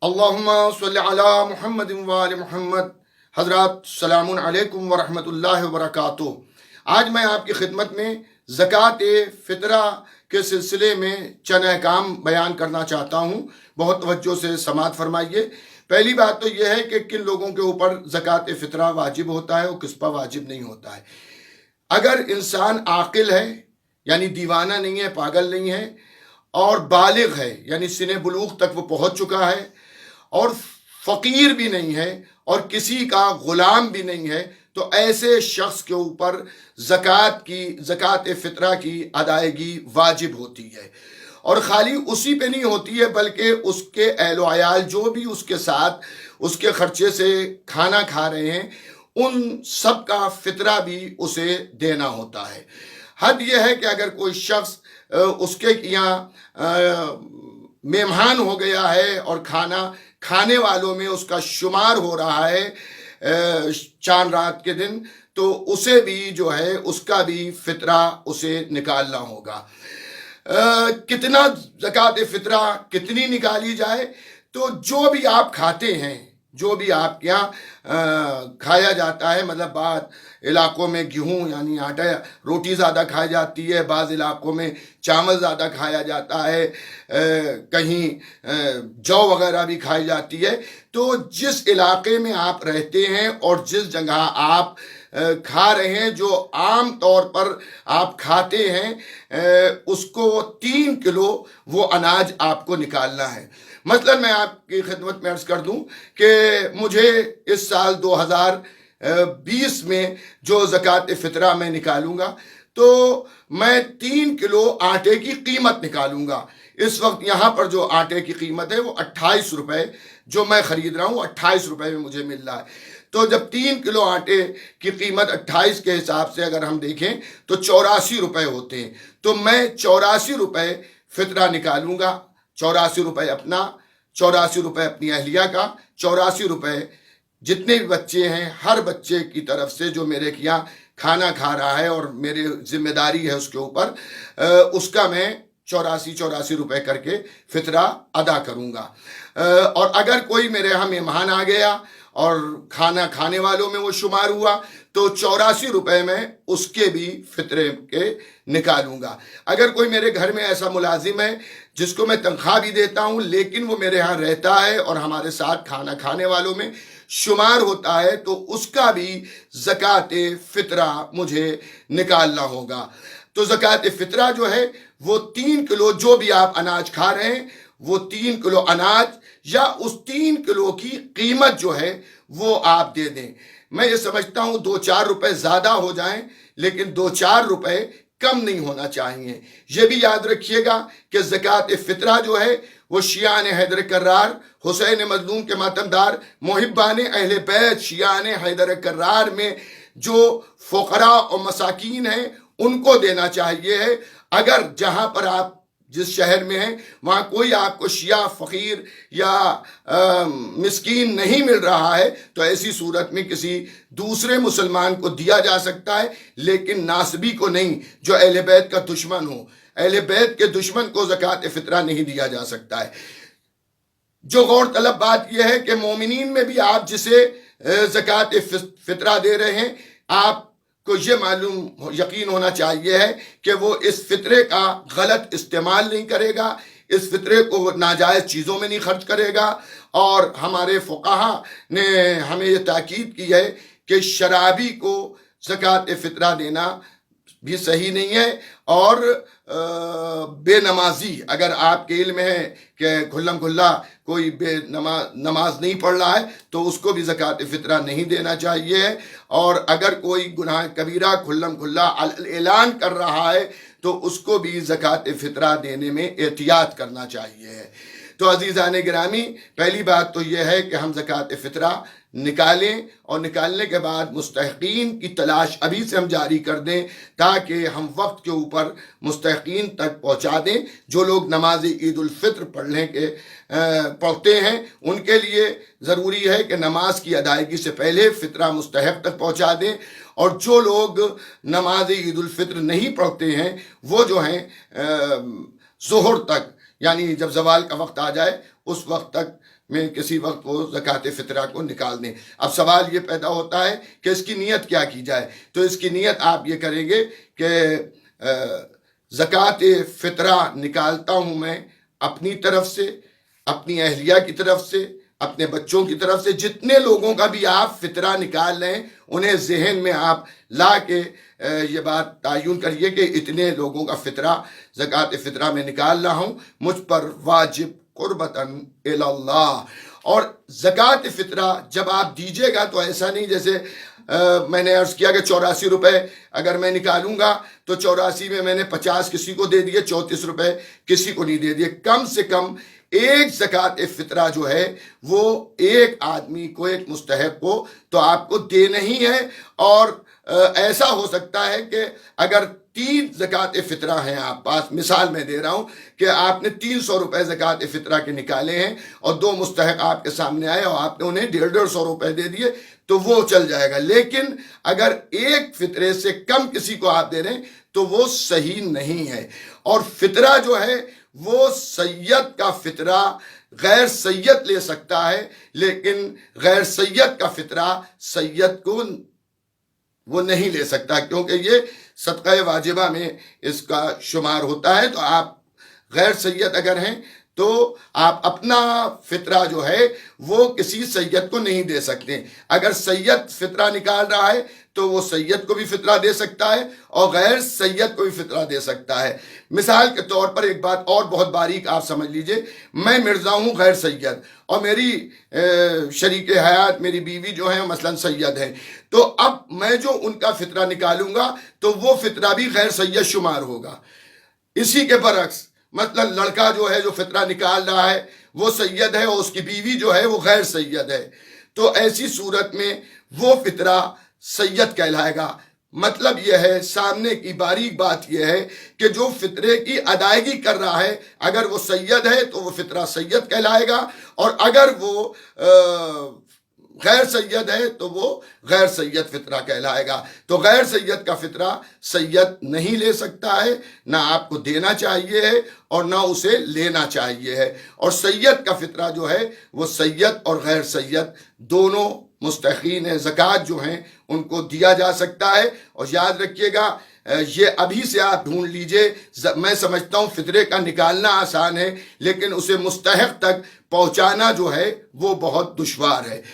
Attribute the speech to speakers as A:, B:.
A: اللہم صلی علی محمد وآل محمد۔ حضرات السلام علیکم ورحمۃ اللہ وبرکاتہ۔ آج میں آپ کی خدمت میں زکوٰۃ فطرہ کے سلسلے میں چند احکام بیان کرنا چاہتا ہوں، بہت توجہ سے سماعت فرمائیے۔ پہلی بات تو یہ ہے کہ کن لوگوں کے اوپر زکوٰۃ فطرہ واجب ہوتا ہے اور کس پر واجب نہیں ہوتا ہے۔ اگر انسان عاقل ہے، یعنی دیوانہ نہیں ہے، پاگل نہیں ہے، اور بالغ ہے، یعنی سن بلوغ تک وہ پہنچ چکا ہے، اور فقیر بھی نہیں ہے اور کسی کا غلام بھی نہیں ہے، تو ایسے شخص کے اوپر زکوٰۃ فطرہ کی ادائیگی واجب ہوتی ہے۔ اور خالی اسی پہ نہیں ہوتی ہے بلکہ اس کے اہل و عیال جو بھی اس کے ساتھ اس کے خرچے سے کھانا کھا رہے ہیں، ان سب کا فطرہ بھی اسے دینا ہوتا ہے۔ حد یہ ہے کہ اگر کوئی شخص اس کے یہاں مہمان ہو گیا ہے اور کھانا کھانے والوں میں اس کا شمار ہو رہا ہے چاند رات کے دن، تو اسے بھی جو ہے اس کا بھی فطرہ اسے نکالنا ہوگا۔ کتنا زکوٰۃ فطرہ کتنی نکالی جائے؟ تو جو بھی آپ کھاتے ہیں، جو بھی آپ کے یہاں کھایا جاتا ہے، مطلب بعض علاقوں میں گیہوں یعنی آٹا روٹی زیادہ کھائی جاتی ہے، بعض علاقوں میں چاول زیادہ کھایا جاتا ہے، کہیں جو وغیرہ بھی کھائی جاتی ہے۔ تو جس علاقے میں آپ رہتے ہیں اور جس جگہ آپ کھا رہے ہیں، جو عام طور پر آپ کھاتے ہیں، اس کو 3 کلو وہ اناج آپ کو نکالنا ہے۔ مثلا میں آپ کی خدمت میں عرض کر دوں کہ مجھے اس سال 2020 میں جو زکوٰۃ فطرہ میں نکالوں گا، تو میں 3 کلو آٹے کی قیمت نکالوں گا۔ اس وقت یہاں پر جو آٹے کی قیمت ہے وہ 28 روپے، جو میں خرید رہا ہوں 28 روپے میں مجھے مل رہا ہے۔ تو جب 3 کلو آٹے کی قیمت 28 کے حساب سے اگر ہم دیکھیں تو 84 روپے ہوتے ہیں، تو میں 84 روپے فطرہ نکالوں گا۔ 84 روپے اپنا، 84 روپے اپنی اہلیہ کا، 84 روپے جتنے بھی بچے ہیں ہر بچے کی طرف سے جو میرے یہاں کھانا کھا رہا ہے اور میری ذمہ داری ہے اس کے اوپر، اس کا میں 84 روپے کر کے فطرہ ادا کروں گا۔ اور اگر کوئی میرے یہاں مہمان آ گیا اور کھانا کھانے والوں میں وہ شمار ہوا، تو 84 روپے میں اس کے بھی فطرے کے نکالوں گا۔ اگر کوئی میرے گھر میں ایسا ملازم ہے جس کو میں تنخواہ بھی دیتا ہوں لیکن وہ میرے ہاں رہتا ہے اور ہمارے ساتھ کھانا کھانے والوں میں شمار ہوتا ہے، تو اس کا بھی زکوٰۃ فطرہ مجھے نکالنا ہوگا۔ تو زکوٰۃ فطرہ جو ہے وہ 3 کلو جو بھی آپ اناج کھا رہے ہیں، وہ 3 کلو اناج یا اس 3 کلو کی قیمت جو ہے وہ آپ دے دیں۔ میں یہ سمجھتا ہوں 2-4 روپے زیادہ ہو جائیں لیکن 2-4 روپے کم نہیں ہونا چاہیے۔ یہ بھی یاد رکھیے گا کہ زکوٰۃ فطرہ جو ہے وہ شیعان حیدر کرار، حسین مظلوم کے ماتمدار، محبان اہل بیت شیعان حیدر کرار میں جو فقراء اور مساکین ہیں ان کو دینا چاہیے ہے۔ اگر جہاں پر آپ جس شہر میں ہیں وہاں کوئی آپ کو شیعہ فقیر یا مسکین نہیں مل رہا ہے، تو ایسی صورت میں کسی دوسرے مسلمان کو دیا جا سکتا ہے، لیکن ناسبی کو نہیں، جو اہل بیت کا دشمن ہو۔ اہل بیت کے دشمن کو زکوٰۃ فطرہ نہیں دیا جا سکتا ہے۔ جو غور طلب بات یہ ہے کہ مومنین میں بھی آپ جسے زکوٰۃ فطرہ دے رہے ہیں، آپ کو یہ معلوم یقین ہونا چاہیے ہے کہ وہ اس فطرے کا غلط استعمال نہیں کرے گا، اس فطرے کو ناجائز چیزوں میں نہیں خرچ کرے گا۔ اور ہمارے فقہا نے ہمیں یہ تاکید کی ہے کہ شرابی کو زکوٰۃ فطرہ دینا بھی صحیح نہیں ہے، اور بے نمازی، اگر آپ کے علم ہے کہ کھلم کھلا کوئی نماز نہیں پڑھ رہا ہے تو اس کو بھی زکوٰۃ فطرہ نہیں دینا چاہیے، اور اگر کوئی گناہ کبیرہ کھلم کھلا اعلان کر رہا ہے تو اس کو بھی زکوٰۃ فطرہ دینے میں احتیاط کرنا چاہیے۔ تو عزیزان گرامی، پہلی بات تو یہ ہے کہ ہم زکوٰۃ فطرہ نکالیں، اور نکالنے کے بعد مستحقین کی تلاش ابھی سے ہم جاری کر دیں تاکہ ہم وقت کے اوپر مستحقین تک پہنچا دیں۔ جو لوگ نماز عید الفطر پڑھتے ہیں ان کے لیے ضروری ہے کہ نماز کی ادائیگی سے پہلے فطرہ مستحق تک پہنچا دیں، اور جو لوگ نماز عید الفطر نہیں پڑھتے ہیں وہ جو ہیں ظہر تک، یعنی جب زوال کا وقت آ جائے اس وقت تک میں کسی وقت وہ زکوٰۃ فطرہ کو نکال دیں۔ اب سوال یہ پیدا ہوتا ہے کہ اس کی نیت کیا کی جائے، تو اس کی نیت آپ یہ کریں گے کہ زکوٰۃ فطرہ نکالتا ہوں میں اپنی طرف سے، اپنی اہلیہ کی طرف سے، اپنے بچوں کی طرف سے، جتنے لوگوں کا بھی آپ فطرہ نکال لیں انہیں ذہن میں آپ لا کے یہ بات تعین کریے کہ اتنے لوگوں کا فطرہ زکوٰۃ فطرہ میں نکال رہا ہوں، مجھ پر واجب قربتاً الی اللہ۔ اور زکوٰۃ فطرہ جب آپ دیجیے گا تو ایسا نہیں جیسے میں نے عرض کیا کہ 84 روپے اگر میں نکالوں گا تو 84 میں میں نے 50 کسی کو دے دیے، 34 روپے کسی کو نہیں دے دیے۔ کم سے کم ایک زکوٰۃ فطرہ جو ہے وہ ایک آدمی کو، ایک مستحق کو تو آپ کو دینا ہی ہے۔ اور ایسا ہو سکتا ہے کہ اگر 3 زکوٰۃ فطرہ ہیں آپ پاس، مثال میں دے رہا ہوں کہ آپ نے 300 روپے زکوٰۃ فطرہ کے نکالے ہیں اور 2 مستحق آپ کے سامنے آئے اور آپ نے انہیں 150 روپے دے دیے تو وہ چل جائے گا۔ لیکن اگر ایک فطرے سے کم کسی کو آپ دے رہے ہیں تو وہ صحیح نہیں ہے۔ اور فطرہ جو ہے وہ سید کا فطرہ غیر سید لے سکتا ہے، لیکن غیر سید کا فطرہ سید کو وہ نہیں لے سکتا، کیونکہ یہ صدقہ واجبہ میں اس کا شمار ہوتا ہے۔ تو آپ غیر سید اگر ہیں تو آپ اپنا فطرہ جو ہے وہ کسی سید کو نہیں دے سکتے۔ اگر سید فطرہ نکال رہا ہے تو وہ سید کو بھی فطرہ دے سکتا ہے اور غیر سید کو بھی فطرہ دے سکتا ہے۔ مثال کے طور پر ایک بات اور بہت باریک آپ سمجھ لیجئے، میں مرزا ہوں غیر سید اور میری شریک حیات میری بیوی جو ہیں مثلا سید ہیں، تو اب میں جو ان کا فطرہ نکالوں گا تو وہ فطرہ بھی غیر سید شمار ہوگا۔ اسی کے برعکس مثلا لڑکا جو ہے جو فطرہ نکال رہا ہے وہ سید ہے اور اس کی بیوی جو ہے وہ غیر سید ہے، تو ایسی صورت میں وہ فطرہ سید کہلائے گا۔ مطلب یہ ہے، سامنے کی باریک بات یہ ہے کہ جو فطرے کی ادائیگی کر رہا ہے اگر وہ سید ہے تو وہ فطرہ سید کہلائے گا، اور اگر وہ غیر سید ہے تو وہ غیر سید فطرہ کہلائے گا۔ تو غیر سید کا فطرہ سید نہیں لے سکتا ہے، نہ آپ کو دینا چاہیے ہے اور نہ اسے لینا چاہیے ہے۔ اور سید کا فطرہ جو ہے وہ سید اور غیر سید دونوں مستحقین زکوٰۃ جو ہیں ان کو دیا جا سکتا ہے۔ اور یاد رکھیے گا، یہ ابھی سے آپ ڈھونڈ لیجئے۔ میں سمجھتا ہوں فطرے کا نکالنا آسان ہے لیکن اسے مستحق تک پہنچانا جو ہے وہ بہت دشوار ہے۔